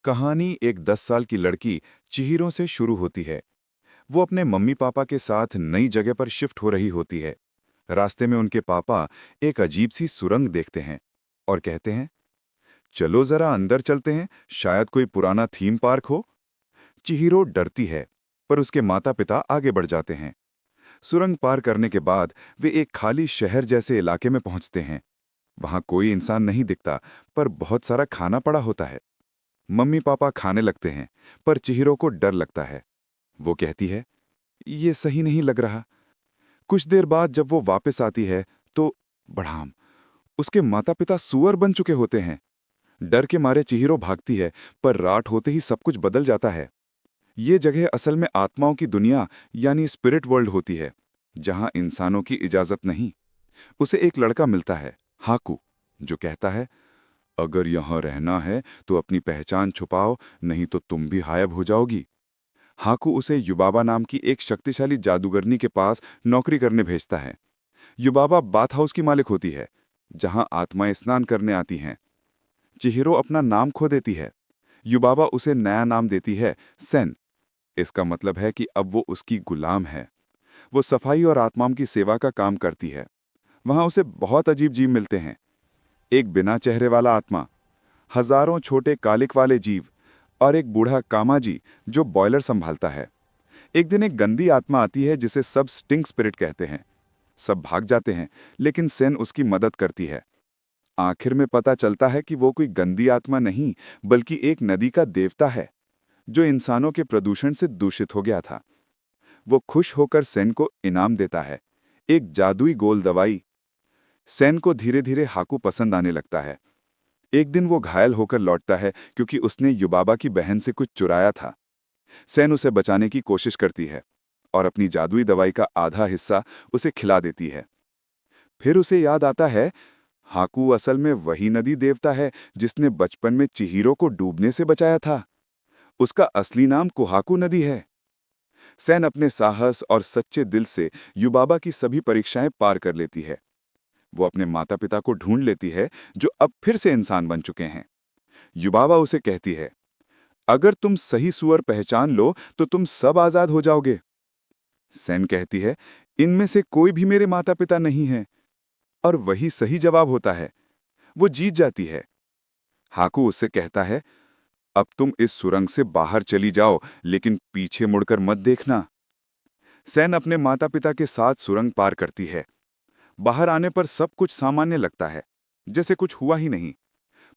कहानी एक 10 साल की लड़की चिहिरों से शुरू होती है। वो अपने मम्मी पापा के साथ नई जगह पर शिफ्ट हो रही होती है। रास्ते में उनके पापा एक अजीब सी सुरंग देखते हैं और कहते हैं, चलो जरा अंदर चलते हैं, शायद कोई पुराना थीम पार्क हो। चिहिरो डरती है, पर उसके माता पिता आगे बढ़ जाते हैं। सुरंग पार करने के बाद वे एक खाली शहर जैसे इलाके में पहुंचते हैं। वहां कोई इंसान नहीं दिखता, पर बहुत सारा खाना पड़ा होता है। मम्मी पापा खाने लगते हैं, पर चिहिरो को डर लगता है। वो कहती है, ये सही नहीं लग रहा। कुछ देर बाद जब वो वापस आती है, तो बढ़ाम, उसके माता पिता सुअर बन चुके होते हैं। डर के मारे चिहिरो भागती है, पर रात होते ही सब कुछ बदल जाता है। ये जगह असल में आत्माओं की दुनिया यानी स्पिरिट वर्ल्ड होती है, जहां इंसानों की इजाजत नहीं। उसे एक लड़का मिलता है, हाकू, जो कहता है, अगर यहां रहना है तो अपनी पहचान छुपाओ, नहीं तो तुम भी गायब हो जाओगी। हाकू उसे युबाबा नाम की एक शक्तिशाली जादूगरनी के पास नौकरी करने भेजता है। युबाबा बाथ हाउस की मालिक होती है, जहां आत्माएं स्नान करने आती हैं। चिहिरो अपना नाम खो देती है। युबाबा उसे नया नाम देती है, सेन। इसका मतलब है कि अब वो उसकी गुलाम है। वो सफाई और आत्माओं की सेवा का काम करती है। वहां उसे बहुत अजीब जीव मिलते हैं। एक बिना चेहरे वाला आत्मा, हजारों छोटे कालिक वाले जीव और एक बूढ़ा कामाजी जो बॉयलर संभालता है। एक दिन एक गंदी आत्मा आती है जिसे सब स्टिंक स्पिरिट कहते हैं। सब भाग जाते हैं, लेकिन सेन उसकी मदद करती है। आखिर में पता चलता है कि वो कोई गंदी आत्मा नहीं, बल्कि एक नदी का देवता है, जो इंसानों के प्रदूषण से दूषित हो गया था। वो खुश होकर सेन को इनाम देता है, एक जादुई गोल दवाई। सेन को धीरे धीरे हाकू पसंद आने लगता है। एक दिन वो घायल होकर लौटता है क्योंकि उसने युबाबा की बहन से कुछ चुराया था। सेन उसे बचाने की कोशिश करती है और अपनी जादुई दवाई का आधा हिस्सा उसे खिला देती है। फिर उसे याद आता है, हाकू असल में वही नदी देवता है जिसने बचपन में चिहिरो को डूबने से बचाया था। उसका असली नाम कुहाकू नदी है। सेन अपने साहस और सच्चे दिल से युबाबा की सभी परीक्षाएं पार कर लेती है। वो अपने माता पिता को ढूंढ लेती है, जो अब फिर से इंसान बन चुके हैं। युबाबा उसे कहती है, अगर तुम सही सुअर पहचान लो तो तुम सब आजाद हो जाओगे। सेन कहती है, इनमें से कोई भी मेरे माता पिता नहीं है। और वही सही जवाब होता है। वो जीत जाती है। हाकू उससे कहता है, अब तुम इस सुरंग से बाहर चली जाओ, लेकिन पीछे मुड़कर मत देखना। सेन अपने माता पिता के साथ सुरंग पार करती है। बाहर आने पर सब कुछ सामान्य लगता है, जैसे कुछ हुआ ही नहीं।